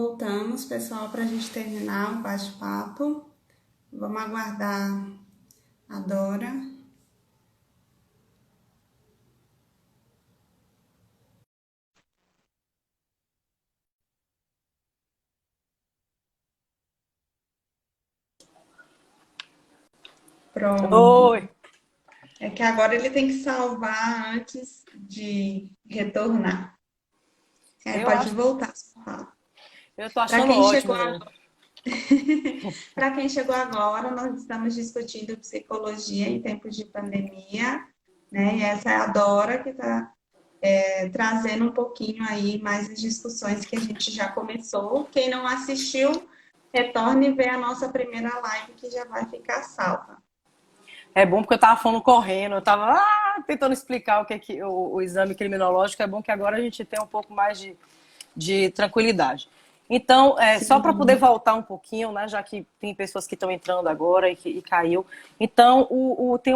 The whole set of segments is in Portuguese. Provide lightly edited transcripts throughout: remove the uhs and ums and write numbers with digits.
Voltamos, pessoal, para a gente terminar o bate-papo. Vamos aguardar a Dora. Pronto. Oi, É que agora ele tem que salvar antes de retornar. Aí eu pode acho, voltar. eu tô Para achando quem chegou ótimo. Para quem chegou agora, nós estamos discutindo psicologia em tempos de pandemia, né? E essa é a Dora que está trazendo um pouquinho aí mais as discussões que a gente já começou. Quem não assistiu, retorne e vê a nossa primeira live que já vai ficar salva. É bom porque eu tava falando correndo, eu tava tentando explicar o que é que o exame criminológico. É bom que agora a gente tem um pouco mais de tranquilidade. Então, só para poder Sim, voltar um pouquinho, né, já que tem pessoas que estão entrando agora e caiu. Então,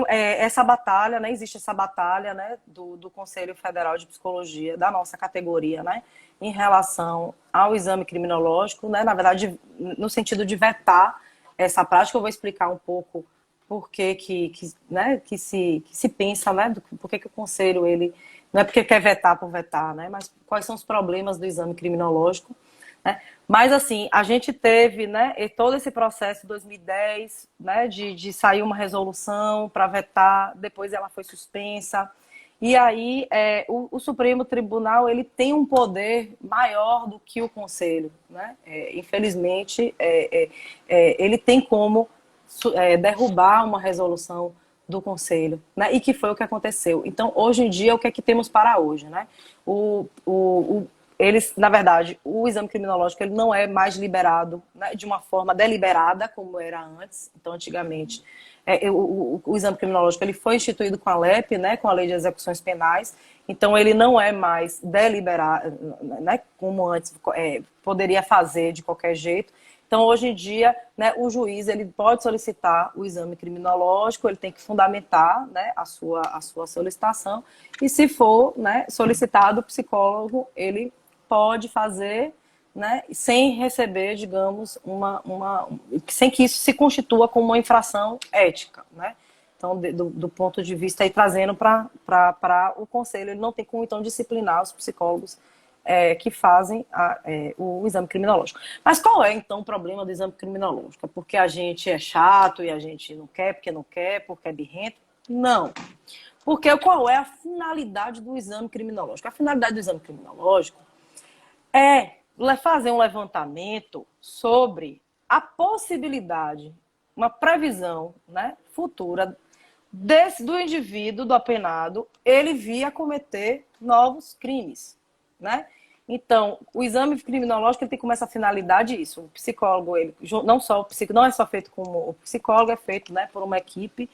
essa batalha, né, existe essa batalha, né, do Conselho Federal de Psicologia, da nossa categoria, né, em relação ao exame criminológico, né, na verdade, no sentido de vetar essa prática. Eu vou explicar um pouco por né, que se pensa, né, por que o Conselho, ele não é porque quer vetar por vetar, né, mas quais são os problemas do exame criminológico, né? Mas, assim, a gente teve, né, todo esse processo em 2010, né, de sair uma resolução para vetar, depois ela foi suspensa, e aí o Supremo Tribunal, ele tem um poder maior do que o Conselho, né? Infelizmente, ele tem como derrubar uma resolução do Conselho, né? E que foi o que aconteceu. Então, hoje em dia, o que é que temos para hoje, né? Eles, na verdade, o exame criminológico, ele não é mais liberado, né, de uma forma deliberada, como era antes. Então, antigamente, o exame criminológico, ele foi instituído com a LEP, né, com a Lei de Execuções Penais. Então, ele não é mais deliberado, né, como antes poderia fazer de qualquer jeito. Então, hoje em dia, né, o juiz, ele pode solicitar o exame criminológico, ele tem que fundamentar, né, a sua solicitação, e se for, né, solicitado, o psicólogo, ele pode fazer, né, sem receber, digamos, sem que isso se constitua como uma infração ética, né? Então, do ponto de vista aí, trazendo para o conselho, ele não tem como, então, disciplinar os psicólogos que fazem o exame criminológico. Mas qual é, então, o problema do exame criminológico? É porque a gente é chato e a gente não quer, porque é birrento? Não. Porque qual é a finalidade do exame criminológico? A finalidade do exame criminológico é fazer um levantamento sobre a possibilidade, uma previsão, né, futura do indivíduo, do apenado, ele vir a cometer novos crimes, né? Então, o exame criminológico, ele tem como essa finalidade isso. O psicólogo, ele não é só feito como o psicólogo, é feito, né, por uma equipe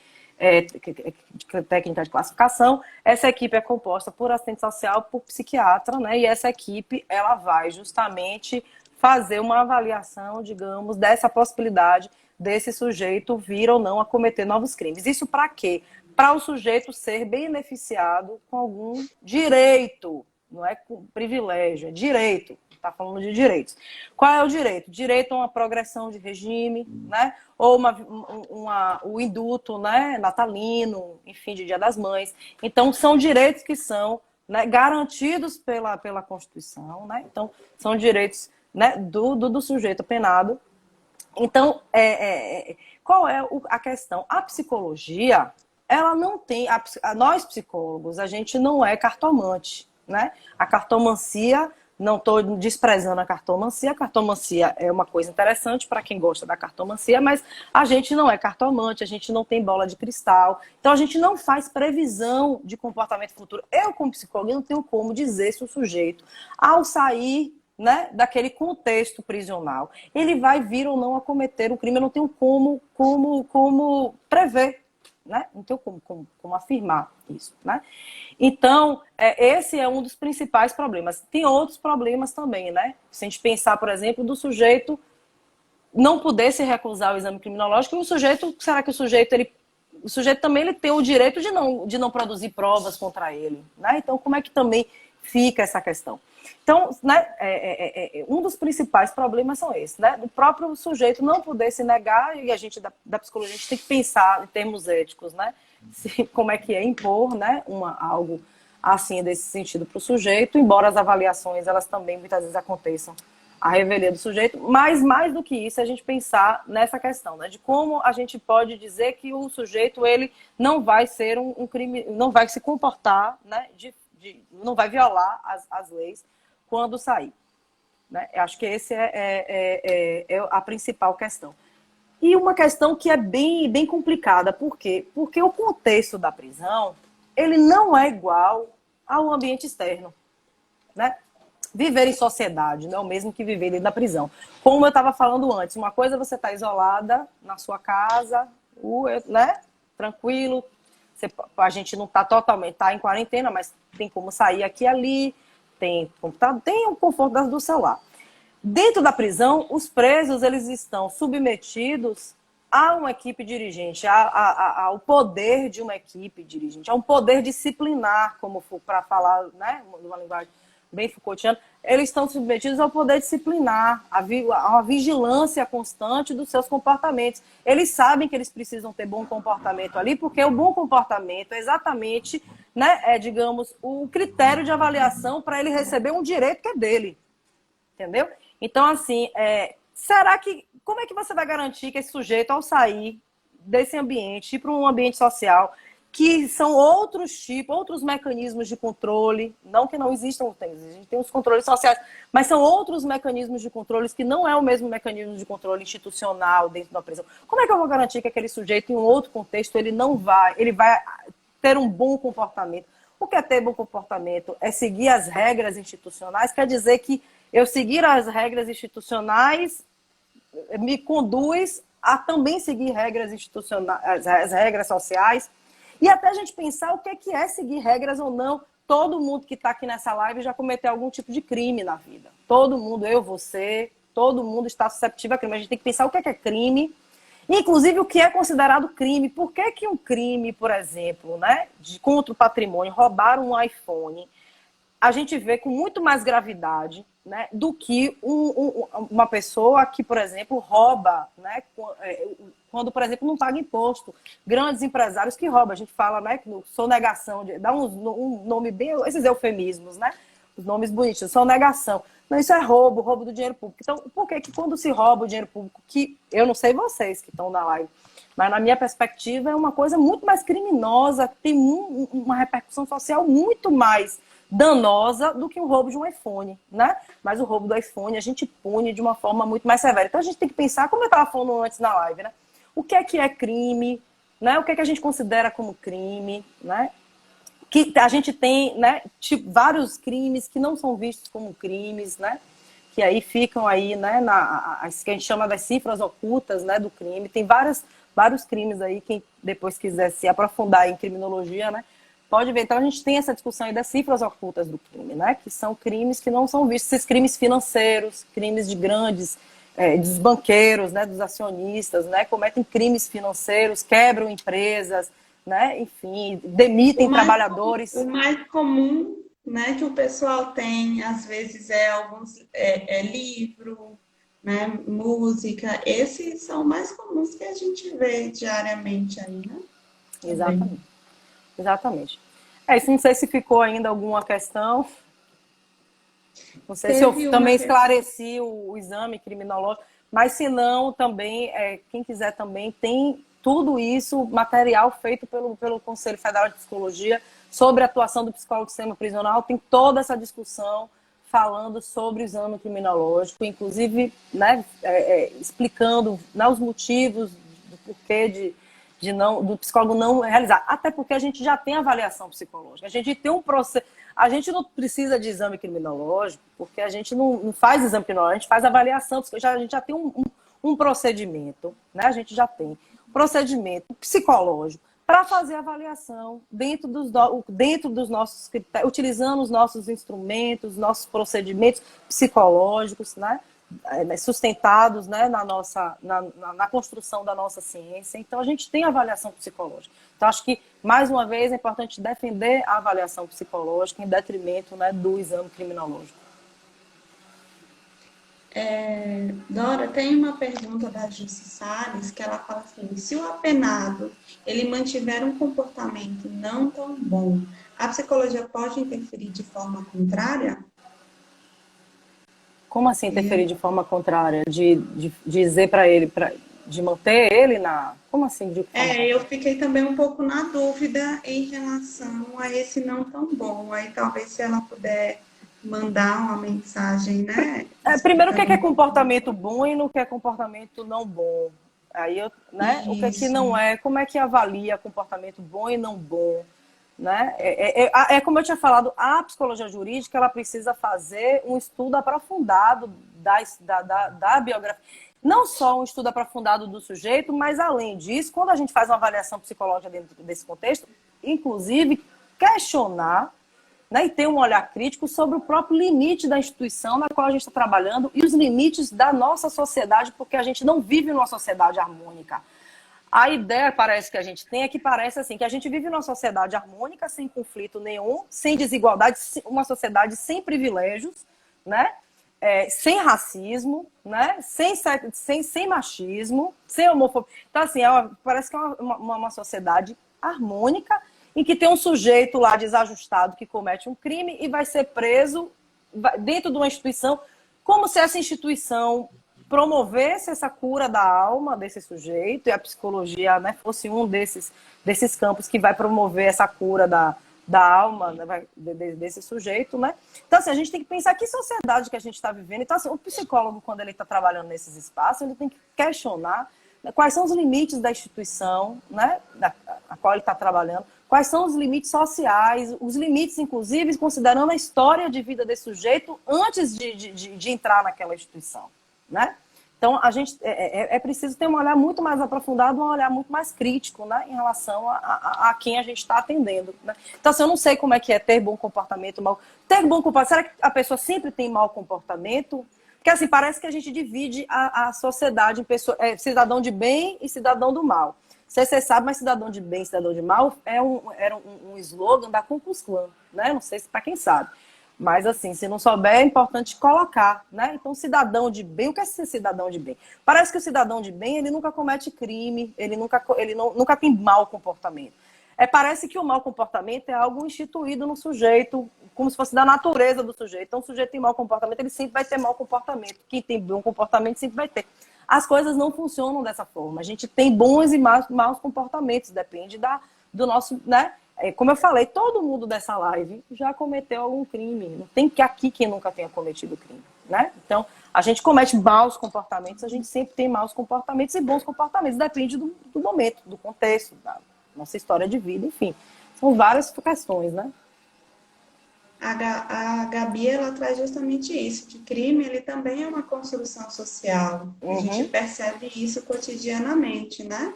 técnica de classificação. Essa equipe é composta por assistente social, por psiquiatra, né? E essa equipe, ela vai justamente fazer uma avaliação, digamos, dessa possibilidade desse sujeito vir ou não a cometer novos crimes. Isso para quê? Para o sujeito ser beneficiado com algum direito, não é com privilégio, é direito. Está falando de direitos. Qual é o direito? Direito a uma progressão de regime, né? Ou o induto, né, natalino, enfim, de Dia das Mães. Então, são direitos que são, né, garantidos pela Constituição, né? Então, são direitos, né, do sujeito penado. Então, qual é a questão? A psicologia, ela não tem... nós, psicólogos, a gente não é cartomante, né? A cartomancia... Não estou desprezando a cartomancia é uma coisa interessante para quem gosta da cartomancia, mas a gente não é cartomante, a gente não tem bola de cristal, então a gente não faz previsão de comportamento futuro. Eu, como psicóloga, não tenho como dizer se o sujeito, ao sair, né, daquele contexto prisional, ele vai vir ou não a cometer o crime. Eu não tenho como prever, né? Não tenho como afirmar isso, né? Então, esse é um dos principais problemas. Tem outros problemas também, né? Se a gente pensar, por exemplo, do sujeito não poder se recusar ao exame criminológico, e o sujeito, será que o sujeito também ele tem o direito de não produzir provas contra ele, né? Então, como é que também fica essa questão. Então, né, um dos principais problemas são esses, né? O próprio sujeito não poder se negar, e a gente da psicologia a gente tem que pensar em termos éticos, né? Como é que é impor, né, algo assim desse sentido para o sujeito, embora as avaliações elas também muitas vezes aconteçam à revelia do sujeito, mas mais do que isso a gente pensar nessa questão, né, de como a gente pode dizer que o sujeito ele não vai ser um crime, não vai se comportar, né, não vai violar as leis quando sair, né? Eu acho que esse é a principal questão. E uma questão que é bem complicada. Por quê? Porque o contexto da prisão, ele não é igual ao ambiente externo, né? Viver em sociedade não é o mesmo que viver dentro da prisão. Como eu estava falando antes, uma coisa é você estar isolada na sua casa, né? Tranquilo. A gente não está totalmente, está em quarentena, mas tem como sair aqui e ali, tem computador, tem o conforto do celular. Dentro da prisão, os presos eles estão submetidos a uma equipe dirigente, ao poder de uma equipe dirigente, a um poder disciplinar, como para falar, né, numa linguagem bem Foucaultiana, eles estão submetidos ao poder disciplinar, a uma vigilância constante dos seus comportamentos. Eles sabem que eles precisam ter bom comportamento ali, porque o bom comportamento é exatamente, né, digamos, o critério de avaliação para ele receber um direito que é dele. Entendeu? Então, assim, como é que você vai garantir que esse sujeito, ao sair desse ambiente, ir para um ambiente social, que são outros mecanismos de controle, não que não existam, a gente tem os controles sociais, mas são outros mecanismos de controle que não é o mesmo mecanismo de controle institucional dentro da prisão. Como é que eu vou garantir que aquele sujeito, em um outro contexto, ele vai ter um bom comportamento? O que é ter bom comportamento? É seguir as regras institucionais, quer dizer que eu seguir as regras institucionais me conduz a também seguir regras institucionais, as regras sociais, e até a gente pensar o que é seguir regras ou não. Todo mundo que está aqui nessa live já cometeu algum tipo de crime na vida. Todo mundo, eu, você, todo mundo está susceptível a crime. A gente tem que pensar o que é crime, inclusive o que é considerado crime. Por que um crime, por exemplo, né, contra o patrimônio, roubar um iPhone, a gente vê com muito mais gravidade, né, do que uma pessoa que, por exemplo, rouba, né, quando, por exemplo, não paga imposto. Grandes empresários que roubam. A gente fala, né, que sonegação, dá um nome bem, esses eufemismos, né, os nomes bonitos, sonegação. Não, isso é roubo do dinheiro público. Então, por que quando se rouba o dinheiro público, que eu não sei vocês que estão na live, mas na minha perspectiva é uma coisa muito mais criminosa, tem uma repercussão social muito mais danosa do que o roubo de um iPhone, né? Mas o roubo do iPhone a gente pune de uma forma muito mais severa. Então a gente tem que pensar, como eu estava falando antes na live, né? O que é crime, né? O que a gente considera como crime, né? Que a gente tem, né, tipo, vários crimes que não são vistos como crimes, né? Que aí ficam aí, né, que a gente chama das cifras ocultas, né, do crime. Tem vários crimes aí, quem depois quiser se aprofundar em criminologia, né, pode ver. Então, a gente tem essa discussão aí das cifras ocultas do crime, né? Que são crimes que não são vistos. Esses crimes financeiros, crimes de grandes, dos banqueiros, né? Dos acionistas, né? Cometem crimes financeiros, quebram empresas, né? Enfim, demitem trabalhadores. O mais comum, né, que o pessoal tem, às vezes, livro, né? Música. Esses são mais comuns que a gente vê diariamente aí, né? Exatamente. Exatamente. Isso, não sei se ficou ainda alguma questão. Não sei se eu também esclareci o exame criminológico, mas se não, também, quem quiser também, tem tudo isso, material feito pelo Conselho Federal de Psicologia sobre a atuação do psicólogo do sistema prisional, tem toda essa discussão falando sobre o exame criminológico, inclusive, né, explicando, né, os motivos do porquê do psicólogo não realizar. Até porque a gente já tem avaliação psicológica. A gente tem um processo. A gente não precisa de exame criminológico, porque a gente não faz exame criminológico, a gente faz avaliação. A gente já tem um procedimento, né? A gente já tem um procedimento psicológico para fazer avaliação dentro dos nossos critérios, utilizando os nossos instrumentos, nossos procedimentos psicológicos, né? sustentados, né, na construção da nossa ciência. Então, a gente tem avaliação psicológica. Então, acho que, mais uma vez, é importante defender a avaliação psicológica em detrimento, né, do exame criminológico. Dora, tem uma pergunta da Jussi Salles que ela fala assim: se o apenado ele mantiver um comportamento não tão bom, a psicologia pode interferir de forma contrária? Como assim interferir de forma contrária? De dizer para ele, de manter ele na... Como assim? Eu fiquei também um pouco na dúvida em relação a esse não tão bom. Aí talvez se ela puder mandar uma mensagem, né? Primeiro, o que é comportamento bom e no que é comportamento não bom? Aí, né? O que não é? Como é que avalia comportamento bom e não bom? Né? Como eu tinha falado, a psicologia jurídica ela precisa fazer um estudo aprofundado da biografia. Não só um estudo aprofundado do sujeito, mas além disso, quando a gente faz uma avaliação psicológica dentro desse contexto, inclusive questionar, né, e ter um olhar crítico sobre o próprio limite da instituição na qual a gente está trabalhando e os limites da nossa sociedade, porque a gente não vive numa sociedade harmônica. A ideia parece que a gente tem é que parece assim, que a gente vive numa sociedade harmônica, sem conflito nenhum, sem desigualdade, uma sociedade sem privilégios, né? Sem racismo, né? Sem machismo, sem homofobia. Então, assim, parece que é uma sociedade harmônica em que tem um sujeito lá desajustado que comete um crime e vai ser preso dentro de uma instituição, como se essa instituição promovesse essa cura da alma desse sujeito, e a psicologia, né, fosse um desses campos que vai promover essa cura da alma, né, desse sujeito, né? Então, assim, a gente tem que pensar que sociedade que a gente está vivendo. Então, assim, o psicólogo, quando ele está trabalhando nesses espaços, ele tem que questionar, né, quais são os limites da instituição, né, a qual ele está trabalhando, quais são os limites sociais, os limites, inclusive, considerando a história de vida desse sujeito antes de entrar naquela instituição, né? Então, a gente é preciso ter um olhar muito mais aprofundado, um olhar muito mais crítico, né, em relação a quem a gente está atendendo, né? Então, assim, eu não sei como é que é ter bom comportamento, mal... Ter bom comportamento, será que a pessoa sempre tem mau comportamento? Porque, assim, parece que a gente divide a sociedade em cidadão de bem e cidadão do mal. Você sabe, mas cidadão de bem e cidadão de mal era um slogan da Ku Klux Klan, né? Não sei se para quem sabe. Mas, assim, se não souber, é importante colocar, né? Então, cidadão de bem, o que é ser cidadão de bem? Parece que o cidadão de bem, ele nunca comete crime, ele nunca tem mau comportamento. Parece que o mau comportamento é algo instituído no sujeito, como se fosse da natureza do sujeito. Então, o sujeito tem mau comportamento, ele sempre vai ter mau comportamento. Quem tem bom comportamento sempre vai ter. As coisas não funcionam dessa forma. A gente tem bons e maus comportamentos, depende do nosso, né? Como eu falei, todo mundo dessa live já cometeu algum crime. Não tem que aqui quem nunca tenha cometido crime, né? Então, a gente comete maus comportamentos, a gente sempre tem maus comportamentos e bons comportamentos. Depende do momento, do contexto, da nossa história de vida, enfim. São várias questões, né? A Gabi, ela traz justamente isso, que crime, ele também é uma construção social. A gente percebe isso cotidianamente, né?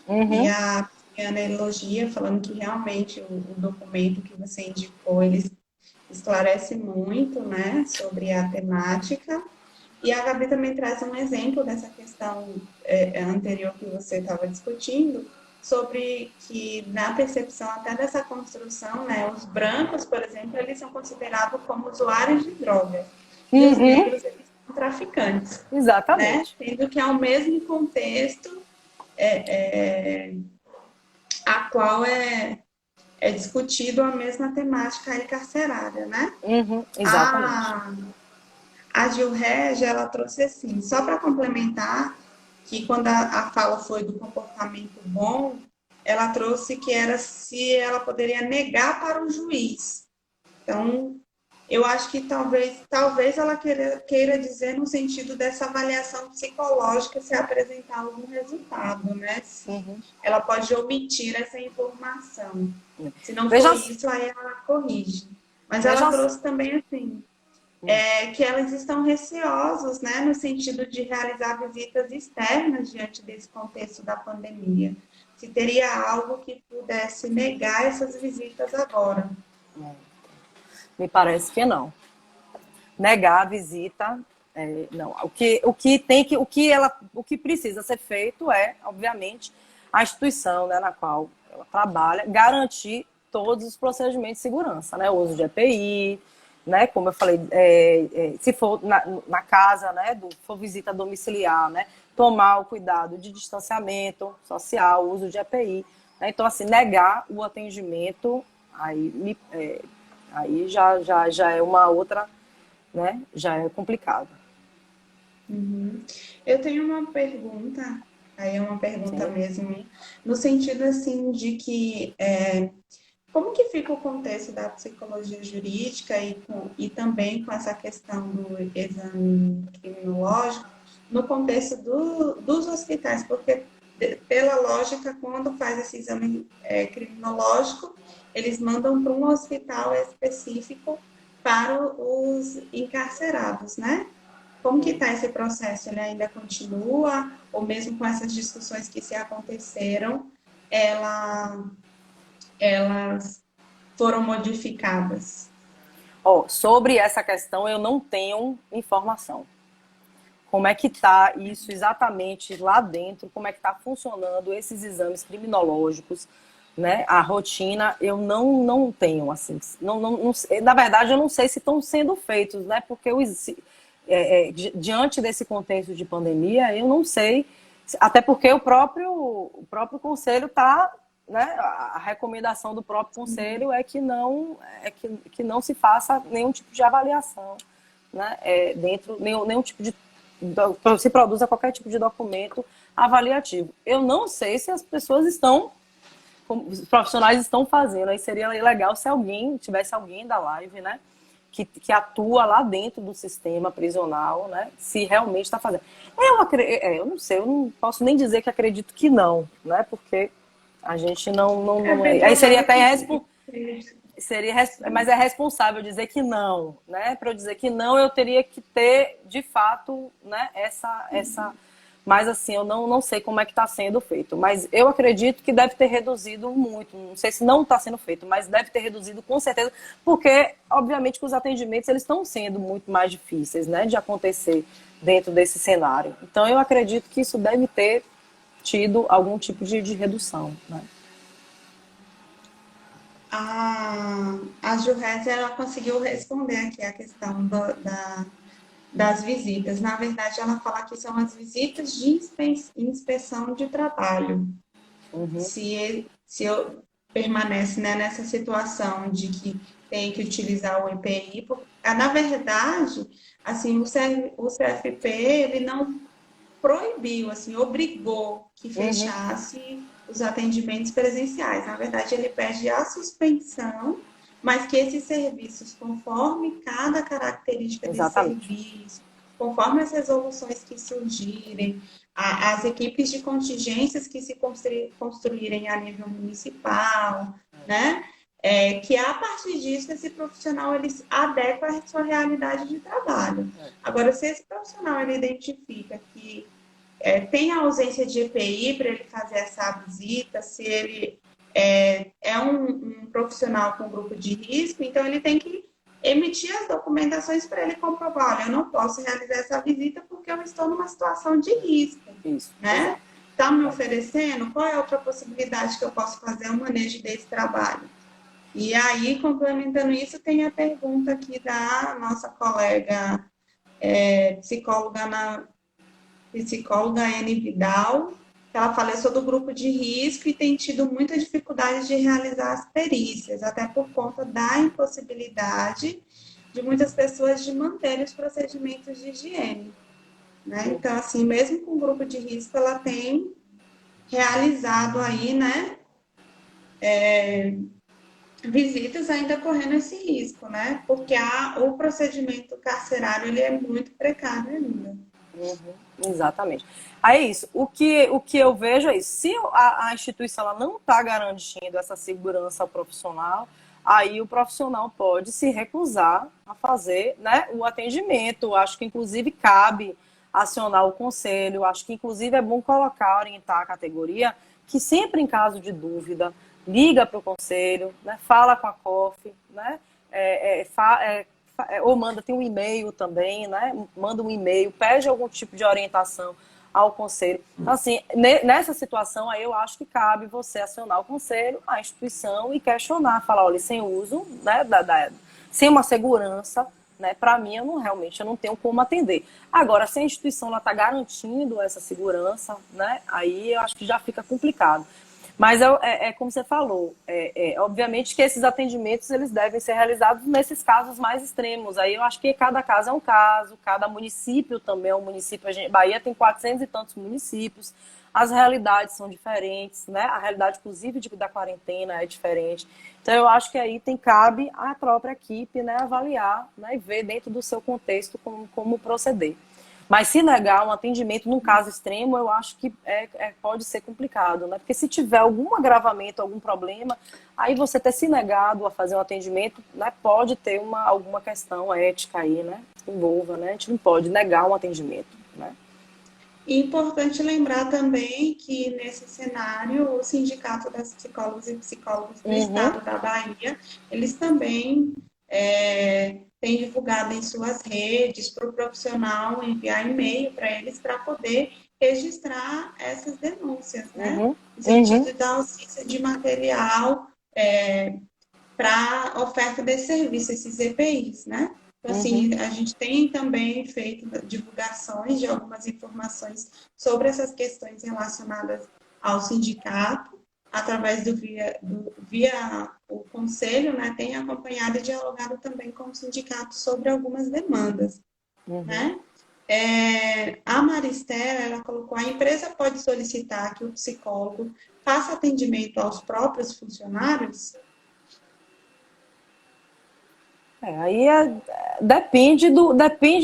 E a Ana elogia, falando que realmente o documento que você indicou, ele esclarece muito, né, sobre a temática. E a Gabi também traz um exemplo dessa questão anterior que você estava discutindo, sobre que na percepção até dessa construção, né, os brancos, por exemplo, eles são considerados como usuários de drogas. E os negros, eles são traficantes. Exatamente. Né? Sendo que é o mesmo contexto a qual é discutido a mesma temática aí carcerária, né? Exatamente. A Gil Regi, ela trouxe assim, só para complementar, que quando a fala foi do comportamento bom, ela trouxe que era se ela poderia negar para o juiz. Então, eu acho que talvez ela queira dizer no sentido dessa avaliação psicológica se apresentar algum resultado, né? Se ela pode omitir essa informação. Se não for isso, aí ela corrige. Mas ela trouxe também assim, que elas estão receosas, né, no sentido de realizar visitas externas diante desse contexto da pandemia. Se teria algo que pudesse negar essas visitas agora. Me parece que não. Negar a visita Não, o que precisa ser feito é, obviamente, a instituição, né, na qual ela trabalha, garantir todos os procedimentos de segurança, né, o uso de EPI, né, como eu falei, se for na casa, né, for visita domiciliar, né, tomar o cuidado de distanciamento social, uso de EPI, né, então, assim, negar o atendimento, aí já é uma outra, né, já é complicado. Uhum. Eu tenho uma pergunta, aí é uma pergunta Sim. mesmo, no sentido assim de que como que fica o contexto da psicologia jurídica e também com essa questão do exame criminológico no contexto dos hospitais, porque pela lógica, quando faz esse exame criminológico, eles mandam para um hospital específico para os encarcerados, né? Como que está esse processo? Ele ainda continua? Ou mesmo com essas discussões que se aconteceram, ela, elas foram modificadas? Sobre essa questão, eu não tenho informação. Como é que está isso exatamente lá dentro? Como é que está funcionando esses exames criminológicos, né? A rotina, eu não tenho, assim, não, na verdade, eu não sei se estão sendo feitos, né? Porque diante desse contexto de pandemia, eu não sei, até porque o próprio conselho está, né? A recomendação do próprio conselho é que não se faça nenhum tipo de avaliação, né? Nenhum tipo de se produza qualquer tipo de documento avaliativo. Eu não sei se as pessoas os profissionais estão fazendo. Aí seria legal se tivesse alguém da live, né, que atua lá dentro do sistema prisional, né, se realmente está fazendo. Eu não sei, eu não posso nem dizer que acredito que não, né, porque a gente não Bem é. Aí seria provável até que sim. mas é responsável dizer que não, né? Para eu dizer que não, eu teria que ter, de fato, né, essa. Mas assim, eu não sei como é que está sendo feito. Mas eu acredito que deve ter reduzido muito. Não sei se não está sendo feito, mas deve ter reduzido com certeza, porque, obviamente, que os atendimentos eles estão sendo muito mais difíceis, né, de acontecer dentro desse cenário. Então, eu acredito que isso deve ter tido algum tipo de redução, né? A Jurrete, ela conseguiu responder aqui a questão das visitas. Na verdade, ela fala que são as visitas de inspeção de trabalho. Uhum. Se eu permanece, né, nessa situação de que tem que utilizar o EPI, porque, na verdade, assim, o CFP, ele não proibiu, assim, obrigou que Uhum. fechasse os atendimentos presenciais. Na verdade, ele pede a suspensão, mas que esses serviços, conforme cada característica desse Exatamente. serviço, conforme as resoluções que surgirem, as equipes de contingências que se construírem a nível municipal, né? Que a partir disso esse profissional ele adequa à sua realidade de trabalho. Agora, se esse profissional ele identifica que tem a ausência de EPI para ele fazer essa visita, se ele é um profissional com grupo de risco, então ele tem que emitir as documentações para ele comprovar, olha, eu não posso realizar essa visita porque eu estou numa situação de risco, Isso, né? exato. Está me oferecendo? Qual é a outra possibilidade que eu posso fazer o manejo desse trabalho? E aí, complementando isso, tem a pergunta aqui da nossa colega psicóloga psicóloga Anne Vidal, que ela fala, eu sou do grupo de risco e tem tido muita dificuldade de realizar as perícias, até por conta da impossibilidade de muitas pessoas de manterem os procedimentos de higiene. Né? Então, assim, mesmo com o grupo de risco, ela tem realizado aí, né, visitas ainda correndo esse risco, né? Porque o procedimento carcerário ele é muito precário ainda. Uhum, exatamente. Aí é isso. O que eu vejo é isso. Se a instituição ela não está garantindo essa segurança ao profissional, aí o profissional pode se recusar a fazer, né, o atendimento. Acho que, inclusive, cabe acionar o conselho. Acho que, inclusive, é bom colocar, orientar a categoria que sempre em caso de dúvida, liga para o conselho, né, fala com a COF, né, ou tem um e-mail também, né? Manda um e-mail, pede algum tipo de orientação ao conselho. Então, assim, nessa situação aí eu acho que cabe você acionar o conselho, a instituição e questionar, falar, olha, sem uso, né, sem uma segurança, né, para mim realmente eu não tenho como atender. Agora, se a instituição está garantindo essa segurança, né, aí eu acho que já fica complicado. Mas como você falou, obviamente que esses atendimentos eles devem ser realizados nesses casos mais extremos. Aí eu acho que cada caso é um caso, cada município também é um município. Bahia tem 400 e tantos municípios, as realidades são diferentes, né? A realidade, inclusive, da quarentena é diferente. Então eu acho que aí cabe à própria equipe, né, avaliar, né, e ver dentro do seu contexto como proceder. Mas se negar um atendimento num caso extremo, eu acho que pode ser complicado, né? Porque se tiver algum agravamento, algum problema, aí você ter se negado a fazer um atendimento, né, pode ter alguma questão ética aí, né? Envolva, né? A gente não pode negar um atendimento, né? E importante lembrar também que, nesse cenário, o Sindicato das Psicólogas e Psicólogos do Estado da Bahia, eles também têm divulgado em suas redes para o profissional enviar e-mail para eles para poder registrar essas denúncias, né? No sentido da ausência de material para oferta desse serviço, esses EPIs, né? Então, assim, a gente tem também feito divulgações de algumas informações sobre essas questões relacionadas ao sindicato, através via o conselho, né? Tem acompanhado e dialogado também com o sindicato sobre algumas demandas, né? A Maristela, ela colocou, a empresa pode solicitar que o psicólogo faça atendimento aos próprios funcionários? Aí depende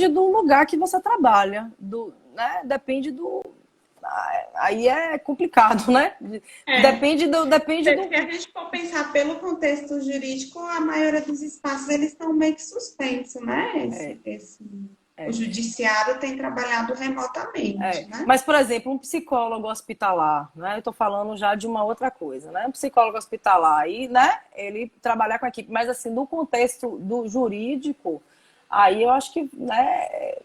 do lugar que você trabalha, né? Depende do. Aí é complicado, né? Depende do. Se a gente for pensar pelo contexto jurídico, a maioria dos espaços eles estão meio que suspensos, né? O judiciário tem trabalhado remotamente, né? Mas, por exemplo, um psicólogo hospitalar, né? Eu estou falando já de uma outra coisa, né? Um psicólogo hospitalar, aí, né? Ele trabalhar com a equipe, mas assim, no contexto do jurídico, aí eu acho que, né?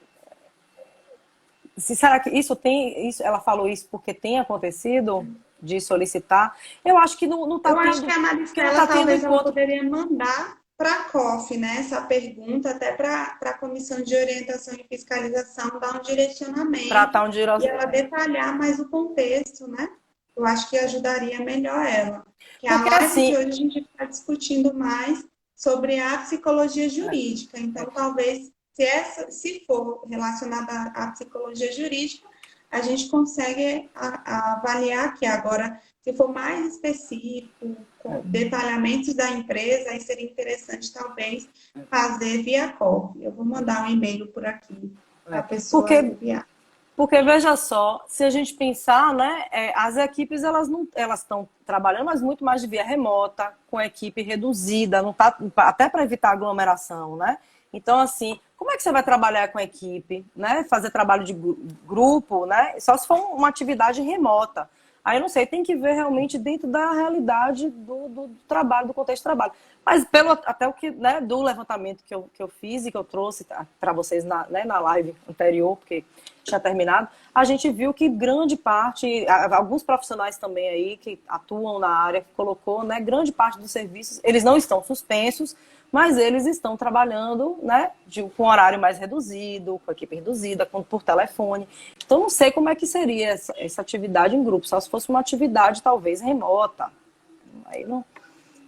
Será que ela falou isso porque tem acontecido de solicitar? Eu acho que não está tendo. Eu acho que a Maristela talvez ela poderia mandar para a COF, né, essa pergunta, até para a Comissão de Orientação e Fiscalização dar um direcionamento e ela detalhar mais o contexto, né? Eu acho que ajudaria melhor ela. Porque a live assim, de hoje a gente está discutindo mais sobre a psicologia jurídica. Então, talvez, se for relacionada à psicologia jurídica, a gente consegue avaliar aqui. Agora, se for mais específico, com detalhamentos da empresa, aí seria interessante, talvez, fazer via COF. Eu vou mandar um e-mail por aqui para a pessoa enviar. Porque, veja só, se a gente pensar, né, as equipes elas estão trabalhando, mas muito mais de via remota, com a equipe reduzida, não tá, até para evitar aglomeração, né? Então, assim, como é que você vai trabalhar com a equipe, né? Fazer trabalho de grupo, né? Só se for uma atividade remota. Aí eu não sei, tem que ver realmente dentro da realidade do trabalho, do contexto de trabalho. Mas até o que, né, do levantamento que eu fiz e que eu trouxe para vocês na live anterior, porque tinha terminado, a gente viu que grande parte, alguns profissionais também aí que atuam na área, que colocou, né, grande parte dos serviços, eles não estão suspensos, mas eles estão trabalhando, né, com horário mais reduzido, com equipe reduzida, por telefone. Então, não sei como é que seria essa atividade em grupo, só se fosse uma atividade talvez remota.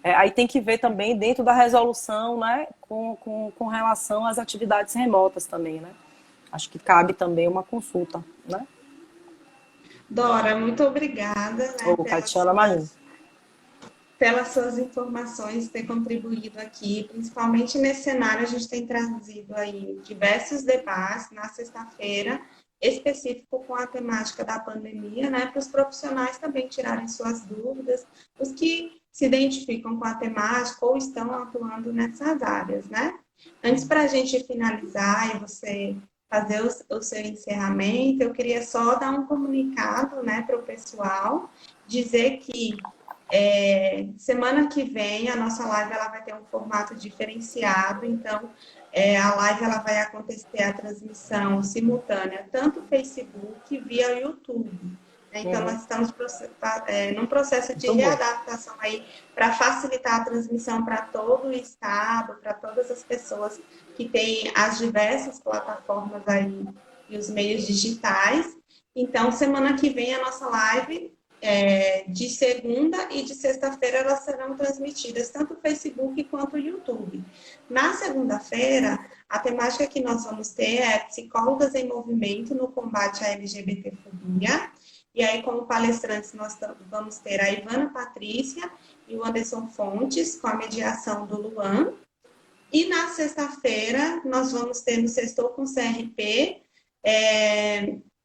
Aí tem que ver também dentro da resolução, né, com relação às atividades remotas também, né? Acho que cabe também uma consulta, né? Dora, muito obrigada, né, pelas suas informações, ter contribuído aqui, principalmente nesse cenário, a gente tem trazido aí diversos debates na sexta-feira, específico com a temática da pandemia, né, para os profissionais também tirarem suas dúvidas, os que se identificam com a temática ou estão atuando nessas áreas, né? Antes, para a gente finalizar e você fazer o seu encerramento, eu queria só dar um comunicado, né, para o pessoal, dizer que semana que vem a nossa live ela vai ter um formato diferenciado, então A live ela vai acontecer a transmissão simultânea, tanto Facebook via YouTube. Então, nós estamos num processo de readaptação aí para facilitar a transmissão para todo o estado, para todas as pessoas que têm as diversas plataformas aí e os meios digitais. Então, semana que vem a nossa live, de segunda e de sexta-feira, elas serão transmitidas tanto no Facebook quanto no YouTube. Na segunda-feira, a temática que nós vamos ter é Psicólogas em Movimento no Combate à LGBTfobia. E aí, como palestrantes, nós vamos ter a Ivana Patrícia e o Anderson Fontes, com a mediação do Luan. E na sexta-feira, nós vamos ter no Sextou com CRP,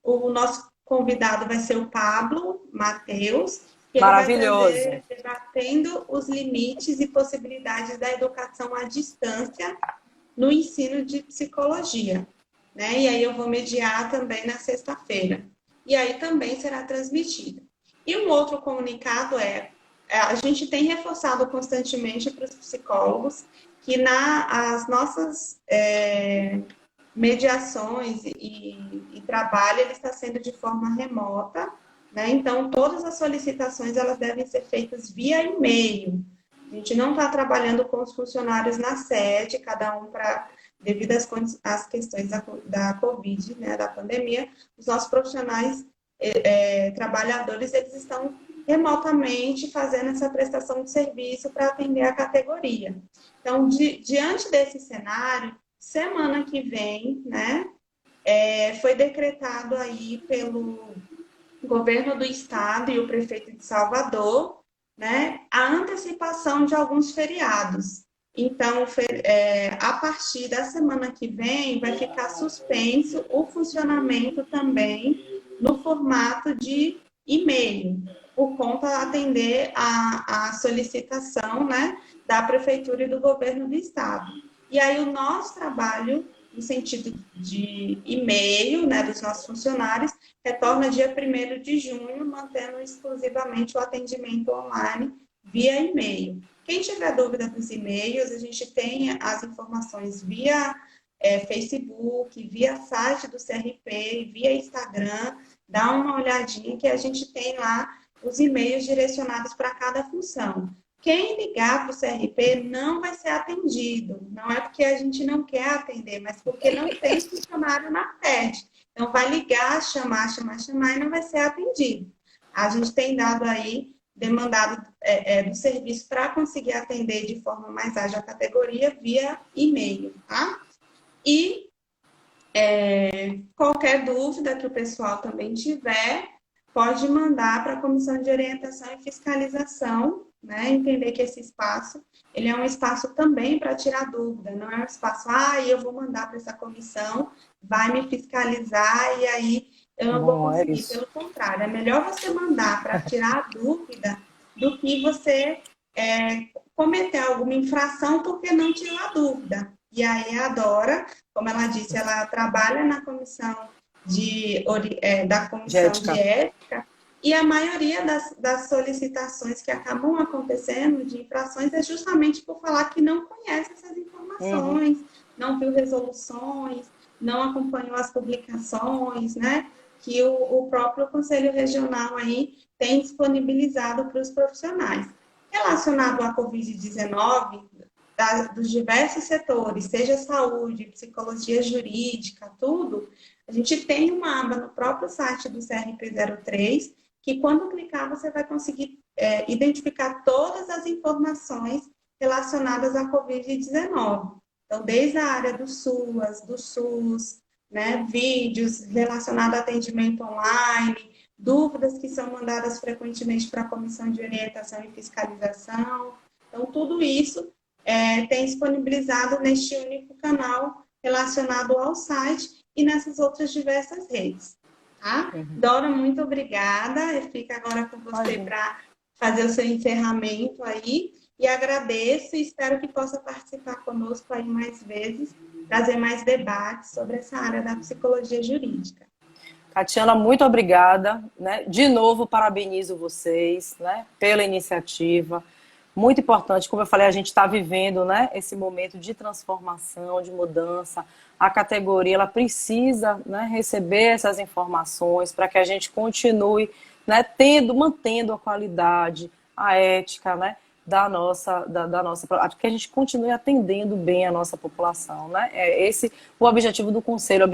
o nosso convidado vai ser o Pablo Matheus, que ele vai trazer debatendo os limites e possibilidades da educação à distância no ensino de psicologia, né? E aí eu vou mediar também na sexta-feira. E aí também será transmitida. E um outro comunicado a gente tem reforçado constantemente para os psicólogos que as nossas mediações e trabalho, ele está sendo de forma remota, né? Então, todas as solicitações, elas devem ser feitas via e-mail. A gente não está trabalhando com os funcionários na sede, cada um devido às questões da Covid, né, da pandemia, os nossos profissionais trabalhadores, eles estão remotamente fazendo essa prestação de serviço para atender a categoria. Então, diante desse cenário, semana que vem, né, foi decretado aí pelo governo do estado e o prefeito de Salvador, né, a antecipação de alguns feriados. Então, a partir da semana que vem, vai ficar suspenso o funcionamento também no formato de e-mail, por conta de atender a solicitação, né, da prefeitura e do governo do estado. E aí o nosso trabalho, no sentido de e-mail, né, dos nossos funcionários, retorna dia 1º de junho, mantendo exclusivamente o atendimento online via e-mail. Quem tiver dúvida dos e-mails, a gente tem as informações via Facebook, via site do CRP, via Instagram, dá uma olhadinha que a gente tem lá os e-mails direcionados para cada função. Quem ligar para o CRP não vai ser atendido. Não é porque a gente não quer atender, mas porque não tem funcionário na sede. Então, vai ligar, chamar e não vai ser atendido. A gente tem dado aí, demandado do serviço para conseguir atender de forma mais ágil a categoria via e-mail, tá? E qualquer dúvida que o pessoal também tiver, pode mandar para a Comissão de Orientação e Fiscalização, né? Entender que esse espaço, ele é um espaço também para tirar dúvida, não é um espaço, eu vou mandar para essa comissão, vai me fiscalizar e aí eu não vou conseguir. Pelo contrário, é melhor você mandar para tirar a dúvida do que você cometer alguma infração porque não tirou a dúvida. E aí a Dora, como ela disse, ela trabalha na comissão da Comissão de Ética, e a maioria das solicitações que acabam acontecendo de infrações é justamente por falar que não conhece essas informações, não viu resoluções, não acompanhou as publicações, né? Que o próprio Conselho Regional aí tem disponibilizado para os profissionais. Relacionado à Covid-19, dos diversos setores, seja saúde, psicologia jurídica, tudo, a gente tem uma aba no próprio site do CRP03, que quando clicar você vai conseguir identificar todas as informações relacionadas à Covid-19. Então, desde a área do SUS, né, vídeos relacionados a atendimento online, dúvidas que são mandadas frequentemente para a Comissão de Orientação e Fiscalização. Então, tudo isso tem disponibilizado neste único canal relacionado ao site e nessas outras diversas redes. Tá? Dora, muito obrigada. Eu fico agora com você para fazer o seu encerramento aí. E agradeço e espero que possa participar conosco aí mais vezes, trazer mais debates sobre essa área da psicologia jurídica. Tatiana, muito obrigada, né? De novo, parabenizo vocês, né, pela iniciativa. muito importante. Como eu falei, a gente está vivendo, né, esse momento de transformação, de mudança. A categoria ela precisa, né, receber essas informações para que a gente continue, né, mantendo a qualidade, a ética, né, da nossa, para que a gente continue atendendo bem a nossa população, né? É esse o objetivo do conselho.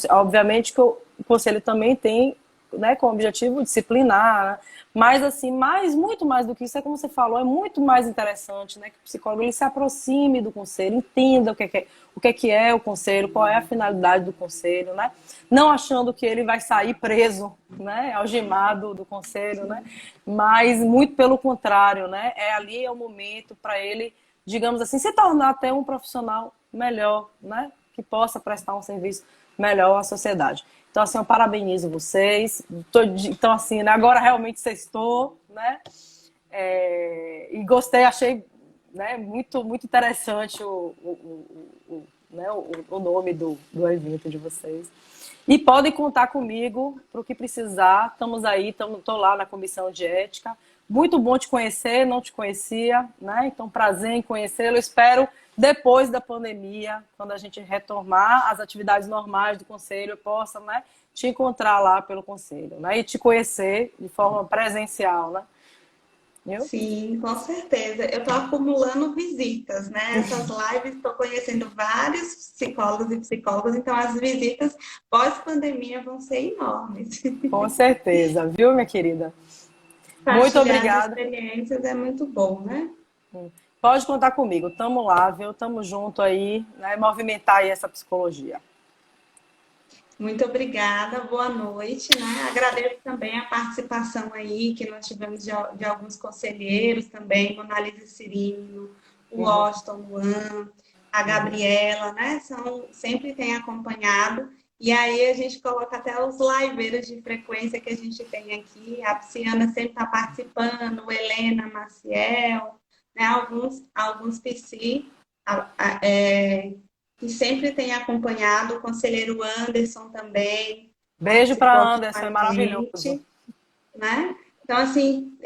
Obviamente que o conselho também tem, né, como objetivo disciplinar, né? Mas assim, muito mais do que isso, é como você falou, é muito mais interessante, né, que o psicólogo ele se aproxime do conselho, entenda o que é o conselho, qual é a finalidade do conselho, né? Não achando que ele vai sair preso, né, algemado do conselho, né? Mas muito pelo contrário, né? Ali é o momento para ele, digamos assim, se tornar até um profissional melhor, né? Que possa prestar um serviço melhor à sociedade. Então, assim, eu parabenizo vocês. Então, assim, né, agora realmente sextou, né? E gostei, achei, né, muito, muito interessante né, o nome do evento de vocês. E podem contar comigo para o que precisar. Estamos aí, estou lá na comissão de ética. Muito bom te conhecer, não te conhecia, né? Então, prazer em conhecê-lo. Espero, depois da pandemia, quando a gente retomar as atividades normais do conselho, eu possa, né, te encontrar lá pelo conselho, né? E te conhecer de forma presencial, né? Viu? Sim, com certeza. Eu estou acumulando visitas, né? Essas lives, estou conhecendo vários psicólogos e psicólogas, então as visitas pós-pandemia vão ser enormes. Com certeza, viu, minha querida? Muito Partilhar as obrigada. experiências é muito bom, né? Pode contar comigo. Tamo lá, viu? Tamo junto aí, né? Movimentar aí essa psicologia. Muito obrigada, boa noite, né? Agradeço também a participação aí que nós tivemos de alguns conselheiros também, Monalisa Cirino, o Washington Luan, a Gabriela, né? Sempre tem acompanhado. E aí a gente coloca até os liveiros de frequência que a gente tem aqui. A Psiana sempre está participando, Helena, Maciel, né? Alguns psi, que sempre tem acompanhado, o conselheiro Anderson também Beijo para participou aqui com Anderson, é a maravilhoso. gente, né? Então, assim,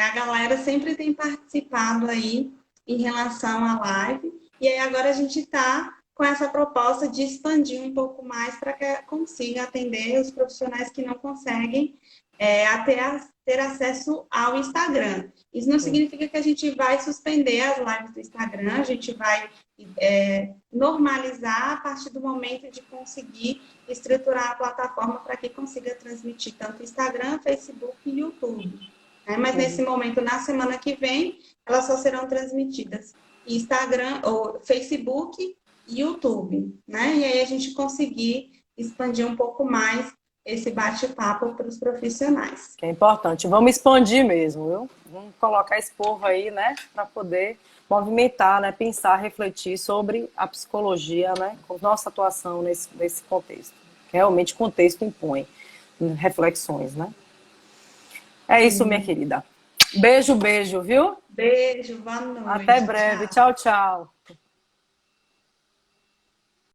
a galera sempre tem participado aí em relação à live, e aí agora a gente está com essa proposta de expandir um pouco mais para que consiga atender os profissionais que não conseguem ter acesso ao Instagram. Isso não significa que a gente vai suspender as lives do Instagram, a gente vai normalizar a partir do momento de conseguir estruturar a plataforma para que consiga transmitir tanto Instagram, Facebook e YouTube. Né? Mas nesse momento, na semana que vem, elas só serão transmitidas Instagram, ou Facebook e YouTube. Né? E aí a gente conseguir expandir um pouco mais esse bate-papo para os profissionais. Que é importante. Vamos expandir mesmo, viu? Vamos colocar esse povo aí, né? Para poder movimentar, né? Pensar, refletir sobre a psicologia, né? Com nossa atuação nesse contexto. Realmente o contexto impõe reflexões, né? É isso, minha querida. Beijo, beijo, viu? Beijo, boa noite. Até breve. Tchau, tchau.